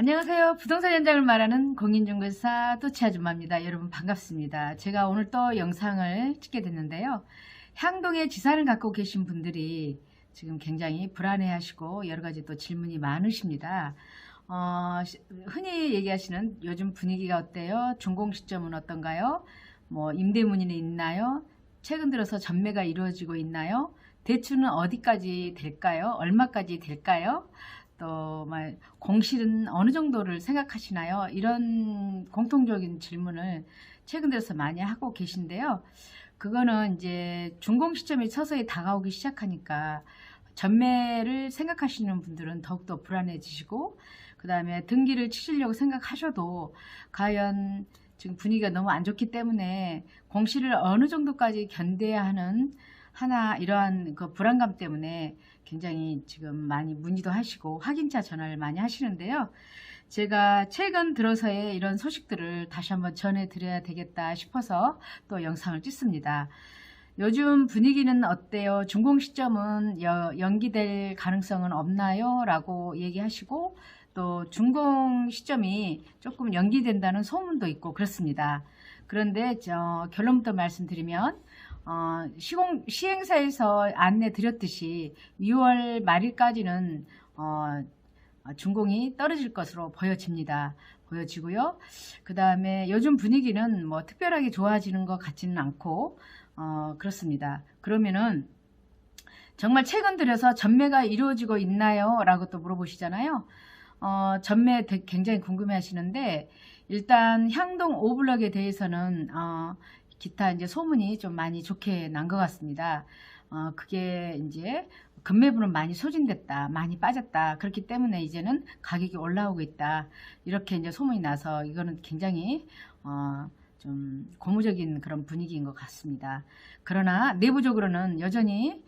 안녕하세요. 부동산 현장을 말하는 공인중개사 또치 아줌마입니다. 여러분 반갑습니다. 제가 오늘 또 영상을 찍게 됐는데요. 향동에 지산을 갖고 계신 분들이 지금 굉장히 불안해하시고 여러가지 또 질문이 많으십니다. 흔히 얘기하시는 요즘 분위기가 어때요? 준공 시점은 어떤가요? 뭐 임대 문의는 있나요? 최근 들어서 전매가 이루어지고 있나요? 대출은 어디까지 될까요? 얼마까지 될까요? 또 공실은 어느 정도를 생각하시나요? 이런 공통적인 질문을 최근 들어서 많이 하고 계신데요. 그거는 이제 준공 시점이 서서히 다가오기 시작하니까 전매를 생각하시는 분들은 더욱더 불안해지시고, 그 다음에 등기를 치시려고 생각하셔도 과연 지금 분위기가 너무 안 좋기 때문에 공실을 어느 정도까지 견뎌야 하는 이러한 그 불안감 때문에 굉장히 지금 많이 문의도 하시고 확인차 전화를 많이 하시는데요. 제가 최근 들어서의 이런 소식들을 다시 한번 전해드려야 되겠다 싶어서 또 영상을 찍습니다. 요즘 분위기는 어때요? 준공 시점은 연기될 가능성은 없나요? 라고 얘기하시고, 또 준공 시점이 조금 연기된다는 소문도 있고 그렇습니다. 그런데 결론부터 말씀드리면 시행사에서 안내 드렸듯이 6월 말일까지는 준공이 떨어질 것으로 보여지고요. 그 다음에 요즘 분위기는 뭐 특별하게 좋아지는 것 같지는 않고 그렇습니다. 그러면은 정말 최근 들어서 전매가 이루어지고 있나요? 라고 또 물어보시잖아요. 전매 굉장히 궁금해 하시는데, 일단 향동 5블럭에 대해서는 기타 이제 소문이 좀 많이 좋게 난 것 같습니다. 그게 이제 급매부는 많이 소진됐다, 많이 빠졌다. 그렇기 때문에 이제는 가격이 올라오고 있다. 이렇게 이제 소문이 나서 이거는 굉장히 좀 고무적인 그런 분위기인 것 같습니다. 그러나 내부적으로는 여전히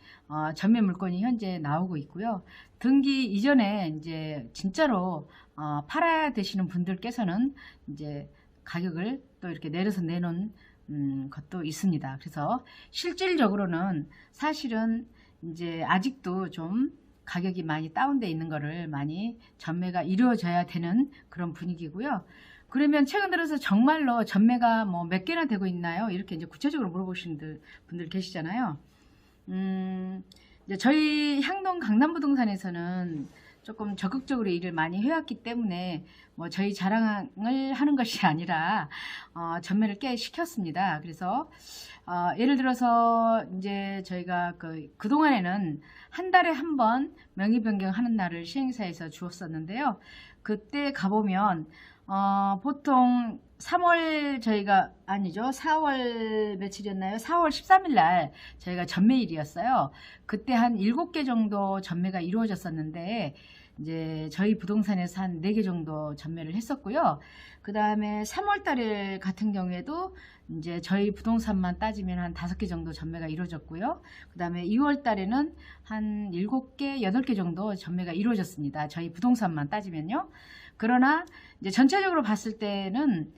전매 물건이 현재 나오고 있고요. 등기 이전에 이제 진짜로 팔아야 되시는 분들께서는 이제 가격을 또 이렇게 내려서 내놓은 것도 있습니다. 그래서 실질적으로는 사실은 이제 아직도 좀 가격이 많이 다운되어 있는 거를 많이 전매가 이루어져야 되는 그런 분위기고요. 그러면 최근 들어서 정말로 전매가 뭐 몇 개나 되고 있나요? 이렇게 이제 구체적으로 물어보시는 분들 계시잖아요. 이제 저희 향동 강남부동산에서는 조금 적극적으로 일을 많이 해왔기 때문에 뭐 저희 자랑을 하는 것이 아니라 전매를 꽤 시켰습니다. 그래서 예를 들어서 이제 저희가 그동안에는 한 달에 한 번 명의 변경하는 날을 시행사에서 주었었는데요. 그때 가보면 보통 4월 13일 날 저희가 전매일이었어요. 그때 한 7개 정도 전매가 이루어졌었는데, 이제 저희 부동산에서 한 4개 정도 전매를 했었고요. 그 다음에 3월 달 같은 경우에도 이제 저희 부동산만 따지면 한 5개 정도 전매가 이루어졌고요. 그 다음에 2월 달에는 한 7개, 8개 정도 전매가 이루어졌습니다. 저희 부동산만 따지면요. 그러나 이제 전체적으로 봤을 때는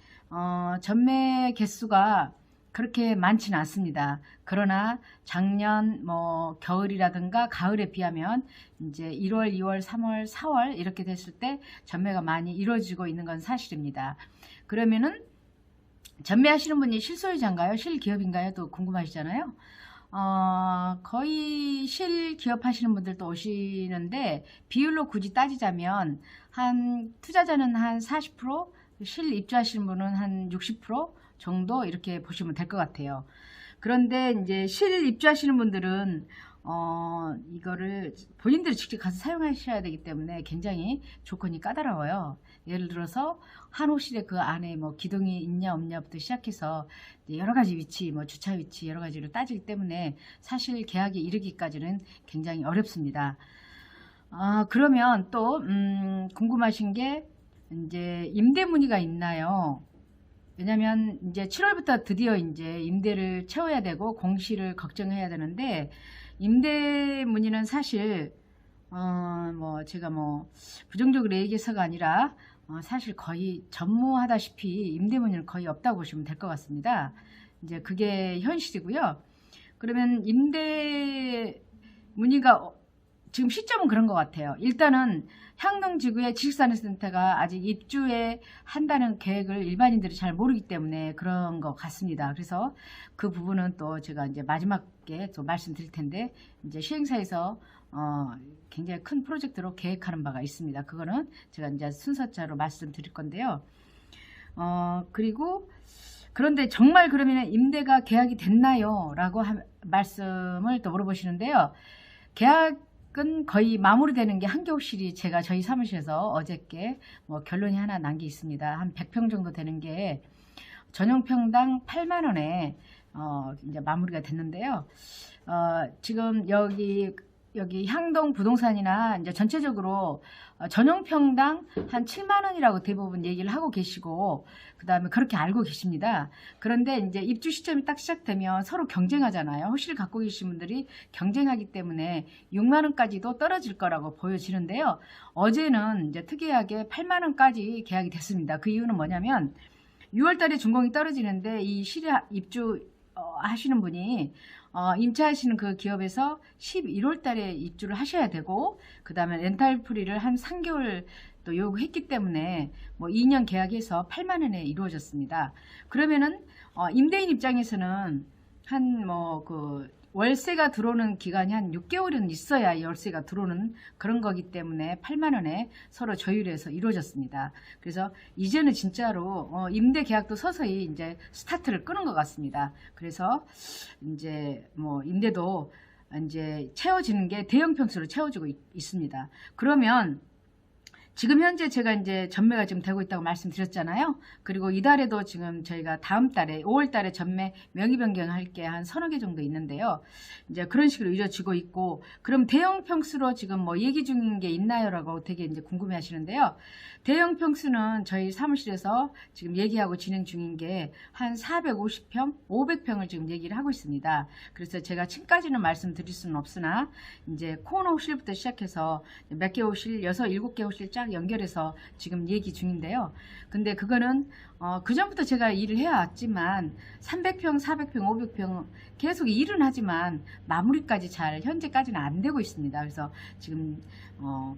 전매 개수가 그렇게 많지는 않습니다. 그러나 작년 뭐 겨울이라든가 가을에 비하면 이제 1월, 2월, 3월, 4월 이렇게 됐을 때 전매가 많이 이루어지고 있는 건 사실입니다. 그러면은 전매하시는 분이 실소유자인가요? 실기업인가요? 또 궁금하시잖아요. 거의 실기업 하시는 분들도 오시는데, 비율로 굳이 따지자면 투자자는 한 40%, 실입주하시는 분은 한 60% 정도 이렇게 보시면 될 것 같아요. 그런데 이제 실입주하시는 분들은 이거를 본인들이 직접 가서 사용하셔야 되기 때문에 굉장히 조건이 까다로워요. 예를 들어서 한 호실에 그 안에 뭐 기둥이 있냐 없냐부터 시작해서 여러 가지 위치, 뭐 주차 위치 여러 가지를 따지기 때문에 사실 계약에 이르기까지는 굉장히 어렵습니다. 그러면 또 궁금하신 게 이제 임대 문의가 있나요? 왜냐면 이제 7월부터 드디어 이제 임대를 채워야 되고 공실을 걱정해야 되는데, 임대 문의는 사실 뭐 제가 뭐 부정적으로 얘기해서가 아니라 사실 거의 전무하다시피 임대 문의는 거의 없다고 보시면 될 것 같습니다. 이제 그게 현실이고요. 그러면 임대 문의가 지금 시점은 그런 것 같아요. 일단은 향동지구의 지식산업센터가 아직 입주에 한다는 계획을 일반인들이 잘 모르기 때문에 그런 것 같습니다. 그래서 그 부분은 또 제가 이제 마지막에 또 말씀드릴 텐데, 이제 시행사에서 굉장히 큰 프로젝트로 계획하는 바가 있습니다. 그거는 제가 이제 순서차로 말씀드릴 건데요. 그리고 그런데 정말 그러면 임대가 계약이 됐나요? 라고 말씀을 또 물어보시는데요. 계약은 거의 마무리되는 게 한겨울실이 제가 저희 사무실에서 어저께 뭐 결론이 하나 난 게 있습니다. 한 100평 정도 되는 게 전용평당 8만원에 이제 마무리가 됐는데요. 지금 여기 향동 부동산이나 이제 전체적으로 전용평당 한 7만원이라고 대부분 얘기를 하고 계시고, 그 다음에 그렇게 알고 계십니다. 그런데 이제 입주 시점이 딱 시작되면 서로 경쟁하잖아요. 허실 갖고 계신 분들이 경쟁하기 때문에 6만원까지도 떨어질 거라고 보여지는데요. 어제는 이제 특이하게 8만원까지 계약이 됐습니다. 그 이유는 뭐냐면 6월달에 준공이 떨어지는데 이 실에 입주 하시는 분이 임차하시는 그 기업에서 11월 달에 입주를 하셔야 되고, 그 다음에 렌탈 프리를 한 3개월 또 요구했기 때문에 뭐 2년 계약해서 8만원에 이루어졌습니다. 그러면은 임대인 입장에서는 한 뭐 그 월세가 들어오는 기간이 한 6개월은 있어야 열세가 들어오는 그런 거기 때문에 8만원에 서로 조율해서 이루어졌습니다. 그래서 이제는 진짜로 임대 계약도 서서히 이제 스타트를 끄는 것 같습니다. 그래서 이제 뭐 임대도 이제 채워지는 게 대형 평수로 채워지고 있습니다. 그러면 지금 현재 제가 이제 전매가 지금 되고 있다고 말씀드렸잖아요. 그리고 이달에도 지금 저희가 다음 달에 5월 달에 전매 명의 변경할 게 한 서너 개 정도 있는데요. 이제 그런 식으로 이루어지고 있고, 그럼 대형 평수로 지금 뭐 얘기 중인 게 있나요라고 되게 이제 궁금해 하시는데요. 대형 평수는 저희 사무실에서 지금 얘기하고 진행 중인 게 한 450평, 500평을 지금 얘기를 하고 있습니다. 그래서 제가 층까지는 말씀드릴 수는 없으나 이제 코너 호실부터 시작해서 몇 개 호실, 6, 7개 호실 쫙 연결해서 지금 얘기 중인데요. 근데 그거는 그 전부터 제가 일을 해왔지만 300평, 400평, 500평 계속 일은 하지만 마무리까지 잘 현재까지는 안 되고 있습니다. 그래서 지금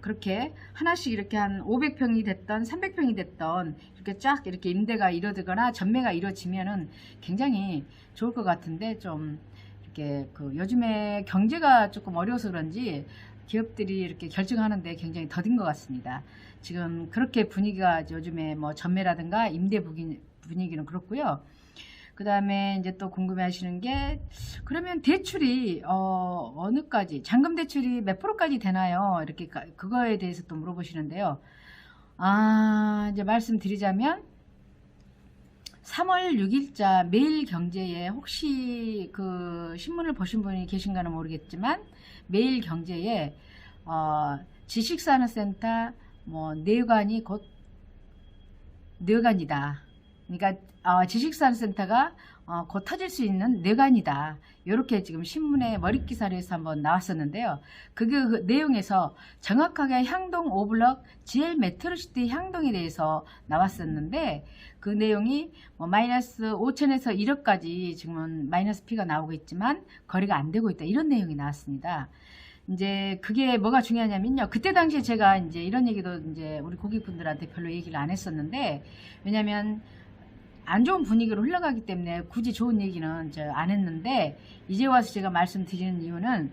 그렇게 하나씩 이렇게 한 500평이 됐던 300평이 됐던 이렇게 쫙 이렇게 임대가 이루어지거나 전매가 이루어지면은 굉장히 좋을 것 같은데, 좀 이렇게 그 요즘에 경제가 조금 어려워서 그런지 기업들이 이렇게 결정하는데 굉장히 더딘 것 같습니다. 지금 그렇게 분위기가 요즘에 뭐 전매라든가 임대 분위기는 그렇고요. 그 다음에 이제 또 궁금해 하시는 게, 그러면 대출이 어느까지, 잔금 대출이 몇 프로까지 되나요? 이렇게 그거에 대해서 또 물어보시는데요. 이제 말씀드리자면 3월 6일자 매일경제에, 혹시 그 신문을 보신 분이 계신가는 모르겠지만 매일경제에 지식산업센터 뭐 내관이 곧 뇌관이다. 그러니까 지식산업센터가 곧 터질 수 있는 뇌관이다. 이렇게 지금 신문에 머릿기사로 해서 한번 나왔었는데요. 그 내용에서 정확하게 향동 5블럭 GL 메트로시티 향동에 대해서 나왔었는데, 그 내용이 뭐 마이너스 5천에서 1억까지 지금은 마이너스 P가 나오고 있지만 거래가 안 되고 있다. 이런 내용이 나왔습니다. 이제 그게 뭐가 중요하냐면요. 그때 당시에 제가 이제 이런 얘기도 이제 우리 고객분들한테 별로 얘기를 안 했었는데, 왜냐면 안 좋은 분위기로 흘러가기 때문에 굳이 좋은 얘기는 안 했는데, 이제 와서 제가 말씀드리는 이유는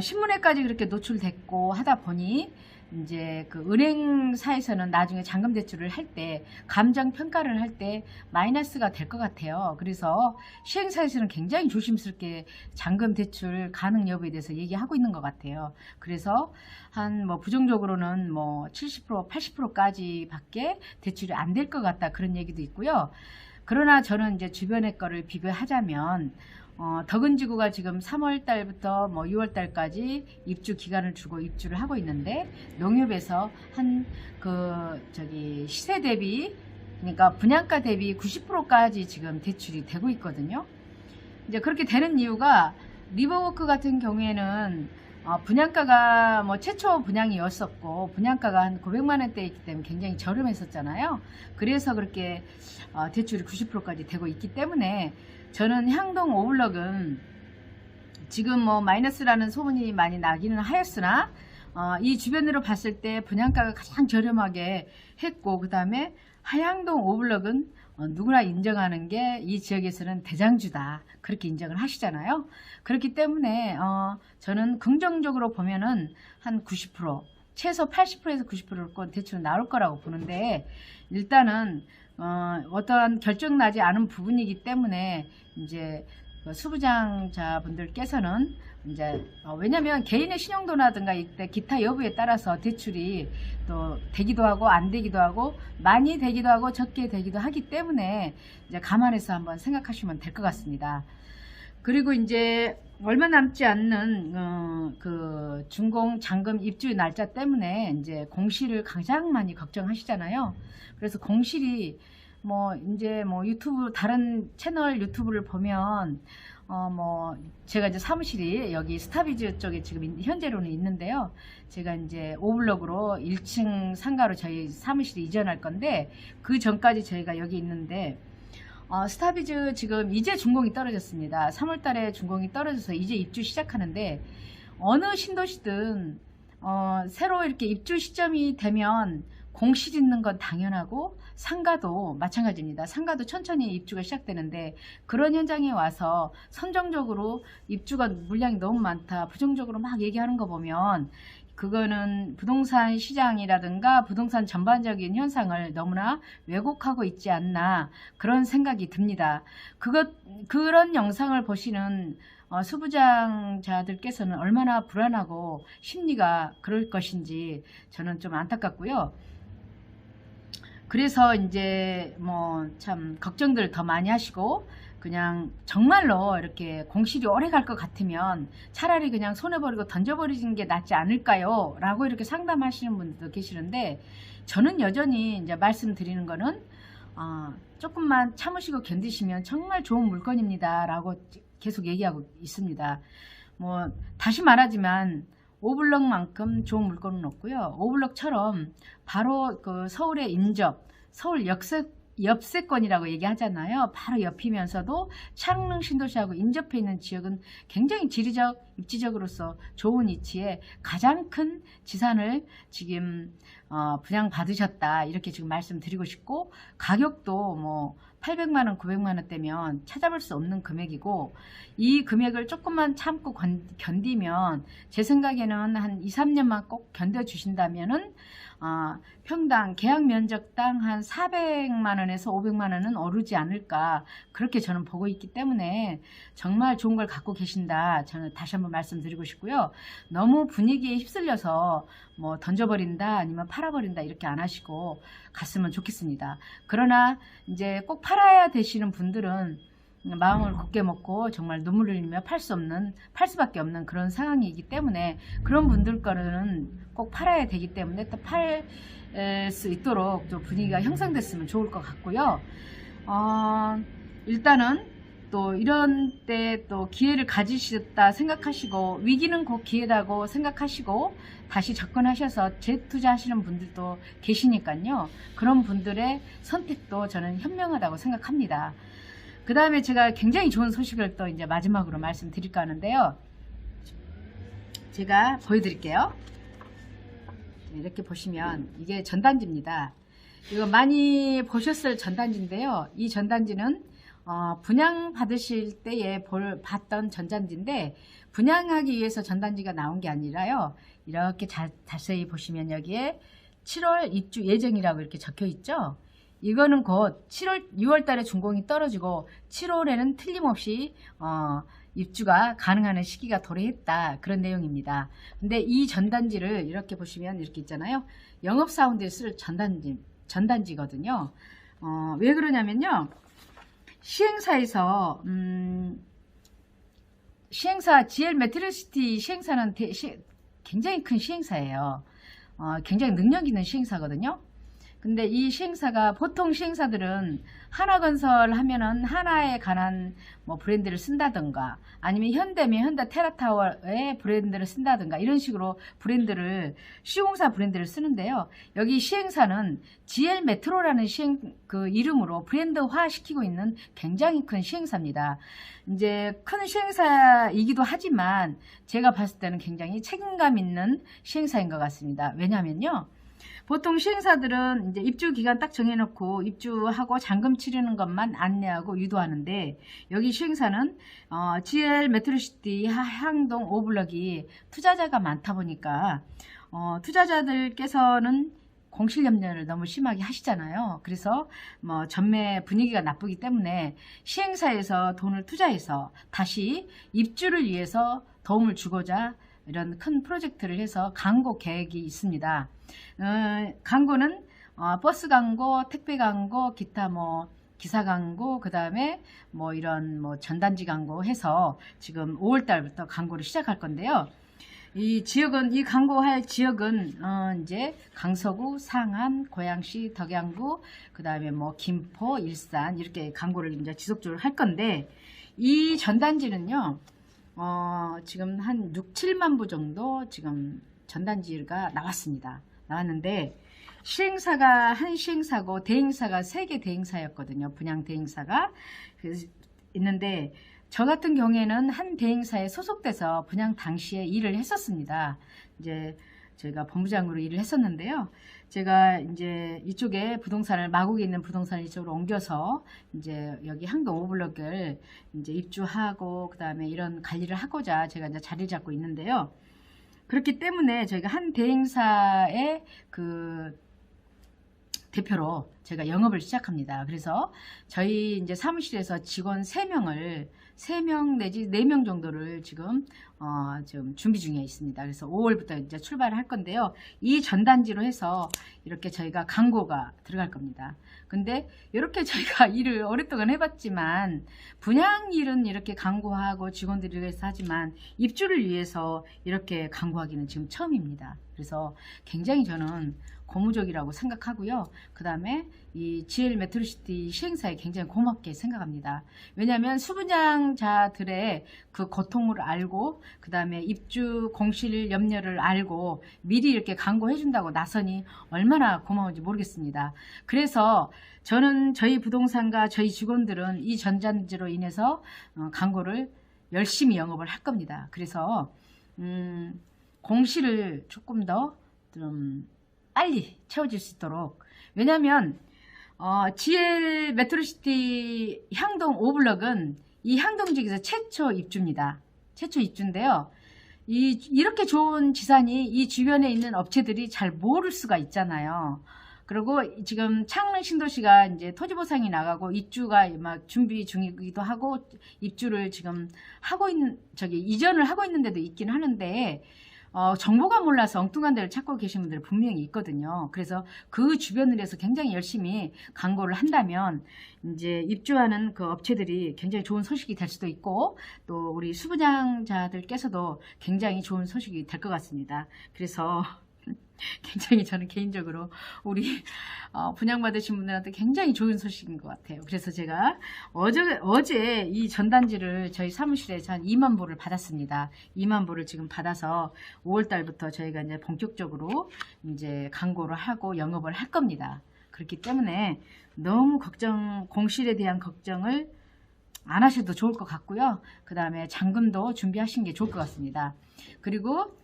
신문에까지 그렇게 노출됐고 하다 보니 이제 그 은행사에서는 나중에 잔금 대출을 할 때 감정 평가를 할 때 마이너스가 될 것 같아요. 그래서 시행사에서는 굉장히 조심스럽게 잔금 대출 가능 여부에 대해서 얘기하고 있는 것 같아요. 그래서 한 뭐 부정적으로는 뭐 70%, 80%까지 밖에 대출이 안 될 것 같다, 그런 얘기도 있고요. 그러나 저는 이제 주변의 거를 비교하자면 덕은지구가 지금 3월 달부터 뭐 6월 달까지 입주 기간을 주고 입주를 하고 있는데, 농협에서 한 시세 대비, 그러니까 분양가 대비 90%까지 지금 대출이 되고 있거든요. 이제 그렇게 되는 이유가, 리버워크 같은 경우에는 분양가가 뭐 최초 분양이었었고 분양가가 한 900만 원대이기 때문에 굉장히 저렴했었잖아요. 그래서 그렇게 대출이 90%까지 되고 있기 때문에 저는 향동 5블럭은 지금 뭐 마이너스라는 소문이 많이 나기는 하였으나 이 주변으로 봤을 때 분양가가 가장 저렴하게 했고, 그 다음에 하양동 5블럭은 누구나 인정하는 게 이 지역에서는 대장주다, 그렇게 인정을 하시잖아요. 그렇기 때문에 저는 긍정적으로 보면은 한 90%, 최소 80%에서 90%는 대충 나올 거라고 보는데, 일단은 어떠한 결정 나지 않은 부분이기 때문에 이제 수부장자분들께서는 이제 왜냐면 개인의 신용도라든가 이때 기타 여부에 따라서 대출이 또 되기도 하고 안 되기도 하고 많이 되기도 하고 적게 되기도 하기 때문에 이제 감안해서 한번 생각하시면 될 것 같습니다. 그리고 이제 얼마 남지 않는 그 준공 잔금 입주 날짜 때문에 이제 공실을 가장 많이 걱정하시잖아요. 그래서 공실이 뭐 이제 뭐 유튜브 다른 채널 유튜브를 보면 뭐 제가 이제 사무실이 여기 스타비즈 쪽에 지금 현재로는 있는데요. 제가 이제 5블럭으로 1층 상가로 저희 사무실이 이전할 건데, 그 전까지 저희가 여기 있는데 스타비즈 지금 이제 준공이 떨어졌습니다. 3월달에 준공이 떨어져서 이제 입주 시작하는데, 어느 신도시든 새로 이렇게 입주 시점이 되면 공실 있는 건 당연하고 상가도 마찬가지입니다. 상가도 천천히 입주가 시작되는데, 그런 현장에 와서 선정적으로 입주가 물량이 너무 많다, 부정적으로 막 얘기하는 거 보면 그거는 부동산 시장이라든가 부동산 전반적인 현상을 너무나 왜곡하고 있지 않나, 그런 생각이 듭니다. 그런 영상을 보시는 수부장자들께서는 얼마나 불안하고 심리가 그럴 것인지 저는 좀 안타깝고요. 그래서 이제 뭐 참 걱정들 더 많이 하시고, 그냥 정말로 이렇게 공실이 오래 갈 것 같으면 차라리 그냥 손해버리고 던져버리는 게 낫지 않을까요? 라고 이렇게 상담하시는 분들도 계시는데, 저는 여전히 이제 말씀드리는 거는 조금만 참으시고 견디시면 정말 좋은 물건입니다 라고 계속 얘기하고 있습니다. 뭐 다시 말하지만 5블럭만큼 좋은 물건은 없고요. 5블럭처럼 바로 그 서울의 인접, 서울 옆세권이라고 얘기하잖아요. 바로 옆이면서도 창릉 신도시하고 인접해 있는 지역은 굉장히 지리적, 입지적으로서 좋은 위치에 가장 큰 지산을 지금 분양받으셨다, 이렇게 지금 말씀드리고 싶고, 가격도 뭐 800만원, 900만원대면 찾아볼 수 없는 금액이고, 이 금액을 조금만 참고 견디면 제 생각에는 한 2, 3년만 꼭 견뎌주신다면은 평당 계약 면적당 한 400만원에서 500만원은 오르지 않을까, 그렇게 저는 보고 있기 때문에 정말 좋은 걸 갖고 계신다, 저는 다시 한번 말씀드리고 싶고요. 너무 분위기에 휩쓸려서 뭐 던져버린다 아니면 팔아버린다 이렇게 안 하시고 갔으면 좋겠습니다. 그러나 이제 꼭 팔아야 되시는 분들은 마음을 굳게 먹고 정말 눈물을 흘리며 팔 수밖에 없는 그런 상황이기 때문에, 그런 분들 거는 꼭 팔아야 되기 때문에 또 팔 수 있도록 또 분위기가 형성됐으면 좋을 것 같고요. 일단은 또 이런 때 또 기회를 가지셨다 생각하시고, 위기는 곧 기회라고 생각하시고 다시 접근하셔서 재투자하시는 분들도 계시니까요. 그런 분들의 선택도 저는 현명하다고 생각합니다. 그 다음에 제가 굉장히 좋은 소식을 또 이제 마지막으로 말씀드릴까 하는데요. 제가 보여드릴게요. 이렇게 보시면 이게 전단지입니다. 이거 많이 보셨을 전단지인데요. 이 전단지는 분양 받으실 때에 봤던 전단지인데, 분양하기 위해서 전단지가 나온 게 아니라요. 이렇게 자세히 보시면 여기에 7월 입주 예정이라고 이렇게 적혀 있죠. 이거는 곧 6월 달에 준공이 떨어지고 7월에는 틀림없이 입주가 가능한 시기가 도래했다, 그런 내용입니다. 근데 이 전단지를 이렇게 보시면 이렇게 있잖아요. 영업사원들이 쓸 전단지거든요. 왜 그러냐면요. 시행사에서 시행사 GL 메트로시티 시행사는 굉장히 큰 시행사예요. 굉장히 능력 있는 시행사거든요. 근데 이 시행사가 보통 시행사들은 하나건설 하면은 하나에 관한 뭐 브랜드를 쓴다든가 아니면 현대면 현대테라타워의 브랜드를 쓴다든가 이런 식으로 브랜드를 시공사 브랜드를 쓰는데요. 여기 시행사는 GL 메트로라는 그 이름으로 브랜드화 시키고 있는 굉장히 큰 시행사입니다. 이제 큰 시행사이기도 하지만 제가 봤을 때는 굉장히 책임감 있는 시행사인 것 같습니다. 왜냐면요. 보통 시행사들은 이제 입주 기간 딱 정해놓고 입주하고 잔금 치르는 것만 안내하고 유도하는데 여기 시행사는 GL 메트로시티 향동 5블럭이 투자자가 많다 보니까 투자자들께서는 공실염려를 너무 심하게 하시잖아요. 그래서 뭐 전매 분위기가 나쁘기 때문에 시행사에서 돈을 투자해서 다시 입주를 위해서 도움을 주고자 이런 큰 프로젝트를 해서 광고 계획이 있습니다. 광고는 버스 광고, 택배 광고, 기타 뭐 기사 광고, 그 다음에 뭐 이런 뭐 전단지 광고 해서 지금 5월 달부터 광고를 시작할 건데요. 이 지역은, 이 광고할 지역은 이제 강서구, 상암, 고양시, 덕양구, 그 다음에 뭐 김포, 일산 이렇게 광고를 이제 지속적으로 할 건데 이 전단지는요. 지금 한 6, 7만 부 정도 지금 전단지가 나왔는데 시행사가 한 시행사고 대행사가 3개 대행사였거든요. 분양 대행사가 있는데 저 같은 경우에는 한 대행사에 소속돼서 분양 당시에 일을 했었습니다. 이제 저희가 본부장으로 일을 했었는데요. 제가 이제 이쪽에 부동산을 마곡에 있는 부동산을 이쪽으로 옮겨서 이제 여기 항동 5블럭을 이제 입주하고 그 다음에 이런 관리를 하고자 제가 이제 자리를 잡고 있는데요. 그렇기 때문에 저희가 한 대행사의 그 대표로 제가 영업을 시작합니다. 그래서 저희 이제 사무실에서 직원 3명 내지 4명 정도를 지금 준비 중에 있습니다. 그래서 5월부터 이제 출발을 할 건데요. 이 전단지로 해서 이렇게 저희가 광고가 들어갈 겁니다. 근데 이렇게 저희가 일을 오랫동안 해봤지만 분양 일은 이렇게 광고하고 직원들을 위해서 하지만 입주를 위해서 이렇게 광고하기는 지금 처음입니다. 그래서 굉장히 저는 고무적이라고 생각하고요. 그 다음에 이 GL 메트로시티 시행사에 굉장히 고맙게 생각합니다. 왜냐하면 수분양자들의 그 고통을 알고 그 다음에 입주 공실 염려를 알고 미리 이렇게 광고해 준다고 나서니 얼마나 고마운지 모르겠습니다. 그래서 저는 저희 부동산과 저희 직원들은 이 전단지로 인해서 광고를 열심히 영업을 할 겁니다. 그래서 공실을 조금 더 좀 빨리 채워질 수 있도록, 왜냐하면 GL 메트로시티 향동 5블럭은 이 향동 지역에서 최초 입주입니다. 최초 입주인데요. 이렇게 좋은 지산이 이 주변에 있는 업체들이 잘 모를 수가 있잖아요. 그리고 지금 창릉 신도시가 이제 토지 보상이 나가고 입주가 막 준비 중이기도 하고 입주를 지금 하고 있는 이전을 하고 있는 데도 있긴 하는데 정보가 몰라서 엉뚱한 데를 찾고 계신 분들 분명히 있거든요. 그래서 그 주변을 해서 굉장히 열심히 광고를 한다면 이제 입주하는 그 업체들이 굉장히 좋은 소식이 될 수도 있고 또 우리 수분양자들께서도 굉장히 좋은 소식이 될 것 같습니다. 그래서 굉장히 저는 개인적으로 우리 분양받으신 분들한테 굉장히 좋은 소식인 것 같아요. 그래서 제가 어제 이 전단지를 저희 사무실에서 한 2만 부를 받았습니다. 2만 부를 지금 받아서 5월 달부터 저희가 이제 본격적으로 이제 광고를 하고 영업을 할 겁니다. 그렇기 때문에 너무 공실에 대한 걱정을 안 하셔도 좋을 것 같고요. 그 다음에 잔금도 준비하시는 게 좋을 것 같습니다. 그리고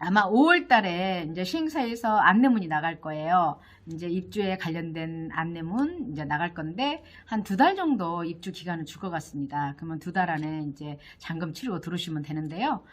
아마 5월 달에 이제 시행사에서 안내문이 나갈 거예요. 이제 입주에 관련된 안내문 이제 나갈 건데 한 2달 정도 입주 기간을 줄 것 같습니다. 그러면 2달 안에 이제 잔금 치르고 들어오시면 되는데요.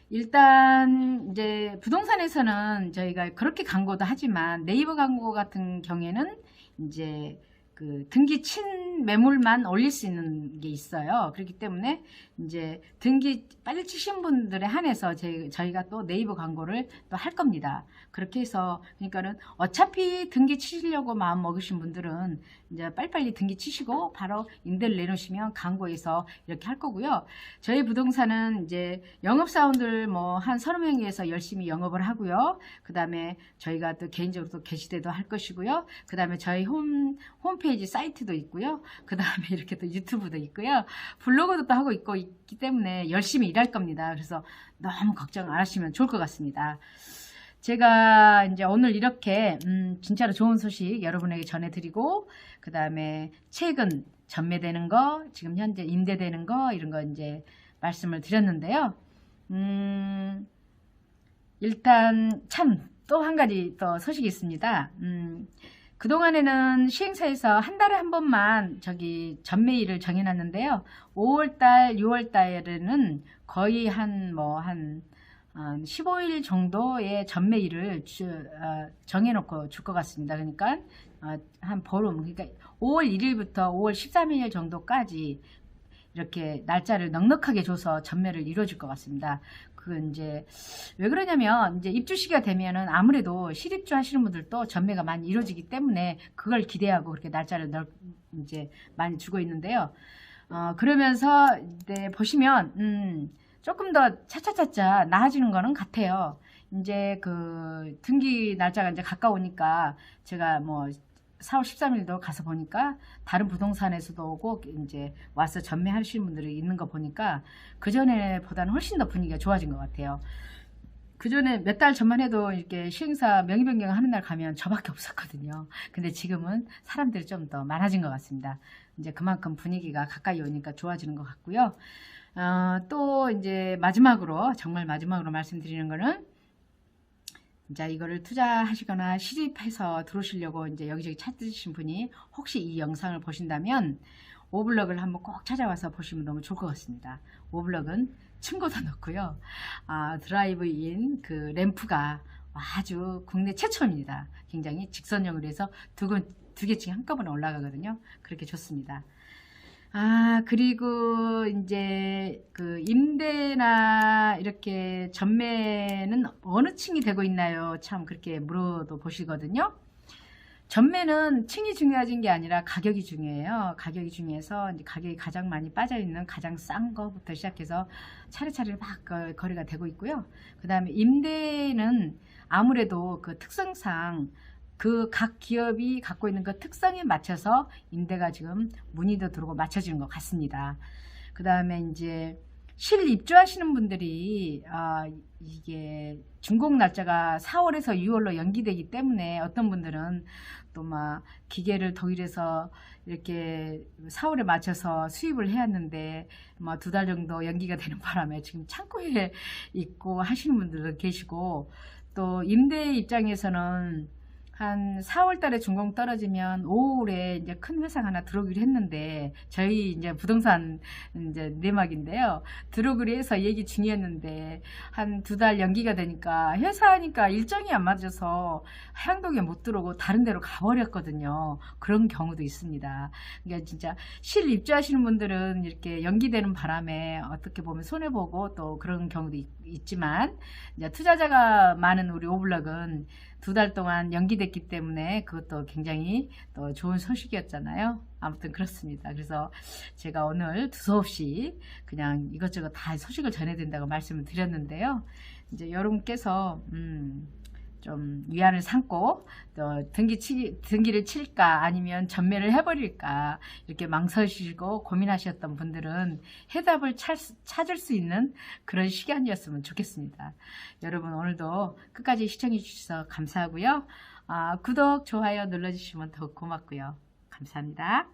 일단 이제 부동산에서는 저희가 그렇게 광고도 하지만 네이버 광고 같은 경우에는 이제 그 등기 친 매물만 올릴 수 있는 게 있어요. 그렇기 때문에 이제 등기 빨리 치신 분들에 한해서 저희가 또 네이버 광고를 또 할 겁니다. 그렇게 해서 그러니까는 어차피 등기 치시려고 마음 먹으신 분들은 이제 빨리빨리 등기 치시고 바로 임대를 내놓으시면 광고에서 이렇게 할 거고요. 저희 부동산은 이제 영업사원들 뭐 한 30명에서 열심히 영업을 하고요. 그 다음에 저희가 또 개인적으로 또 게시대도 할 것이고요. 그 다음에 저희 홈페이지 사이트도 있고요. 그 다음에 이렇게 또 유튜브도 있고요. 블로그도 또 하고 있기 때문에 열심히 일할 겁니다. 그래서 너무 걱정 안 하시면 좋을 것 같습니다. 제가 이제 오늘 이렇게 진짜로 좋은 소식 여러분에게 전해드리고 그 다음에 최근 전매되는 거, 지금 현재 임대되는 거 이런 거 이제 말씀을 드렸는데요. 일단 참 또 한 가지 또 소식이 있습니다. 그동안에는 시행사에서 한 달에 한 번만 저기 전매일을 정해놨는데요. 5월달, 6월달에는 거의 한 15일 정도의 전매일을 정해놓고 줄 것 같습니다. 그러니까 한 보름, 그러니까 5월 1일부터 5월 13일 정도까지 이렇게 날짜를 넉넉하게 줘서 전매를 이루어질 것 같습니다. 그건 이제 왜 그러냐면 이제 입주 시기가 되면은 아무래도 실입주 하시는 분들도 전매가 많이 이루어지기 때문에 그걸 기대하고 그렇게 날짜를 이제 많이 주고 있는데요. 그러면서 이제 보시면 조금 더 차차차차 나아지는 거는 같아요. 이제 그 등기 날짜가 이제 가까우니까 제가 뭐 4월 13일도 가서 보니까 다른 부동산에서도 오고 이제 와서 전매하시는 분들이 있는 거 보니까 그전에 보다는 훨씬 더 분위기가 좋아진 것 같아요. 그전에 몇 달 전만 해도 이렇게 시행사 명의 변경하는 날 가면 저밖에 없었거든요. 근데 지금은 사람들이 좀 더 많아진 것 같습니다. 이제 그만큼 분위기가 가까이 오니까 좋아지는 것 같고요. 또 이제 마지막으로 정말 마지막으로 말씀드리는 거는 자, 이거를 투자하시거나 실입해서 들어오시려고 이제 여기저기 찾으신 분이 혹시 이 영상을 보신다면 오블럭을 한번 꼭 찾아와서 보시면 너무 좋을 것 같습니다. 오블럭은 층고도 넣고요. 드라이브인 그 램프가 아주 국내 최초입니다. 굉장히 직선형으로 해서 두 개층 한꺼번에 올라가거든요. 그렇게 좋습니다. 그리고 이제 그 임대나 이렇게 전매는 어느 층이 되고 있나요? 참 그렇게 물어도 보시거든요. 전매는 층이 중요해진 게 아니라 가격이 중요해요. 가격이 중요해서 이제 가격이 가장 많이 빠져 있는 가장 싼 거부터 시작해서 차례차례 막 거래가 되고 있고요. 그 다음에 임대는 아무래도 그 특성상 그 각 기업이 갖고 있는 그 특성에 맞춰서 임대가 지금 문의도 들어오고 맞춰지는 것 같습니다. 그 다음에 이제 실입주하시는 분들이 이게 준공 날짜가 4월에서 6월로 연기되기 때문에 어떤 분들은 또 막 기계를 독일에서 이렇게 4월에 맞춰서 수입을 해왔는데 뭐 2달 정도 연기가 되는 바람에 지금 창고에 있고 하시는 분들도 계시고 또 임대 입장에서는 한 4월 달에 준공 떨어지면 5월에 이제 큰 회사가 하나 들어오기로 했는데 저희 이제 부동산 이제 내막인데요. 들어오기로 해서 얘기 중이었는데 한 2달 연기가 되니까 회사니까 일정이 안 맞아서 향동에 못 들어오고 다른 데로 가버렸거든요. 그런 경우도 있습니다. 그러니까 진짜 실입주하시는 분들은 이렇게 연기되는 바람에 어떻게 보면 손해보고 또 그런 경우도 있지만 이제 투자자가 많은 우리 오블럭은 2달 동안 연기됐기 때문에 그것도 굉장히 또 좋은 소식이었잖아요. 아무튼 그렇습니다. 그래서 제가 오늘 두서없이 그냥 이것저것 다 소식을 전해드린다고 말씀을 드렸는데요. 이제 여러분께서 좀 위안을 삼고 또 등기를 칠까 아니면 전매를 해버릴까 이렇게 망설이시고 고민하셨던 분들은 해답을 찾을 수 있는 그런 시간이었으면 좋겠습니다. 여러분 오늘도 끝까지 시청해 주셔서 감사하고요. 구독, 좋아요 눌러주시면 더욱 고맙고요. 감사합니다.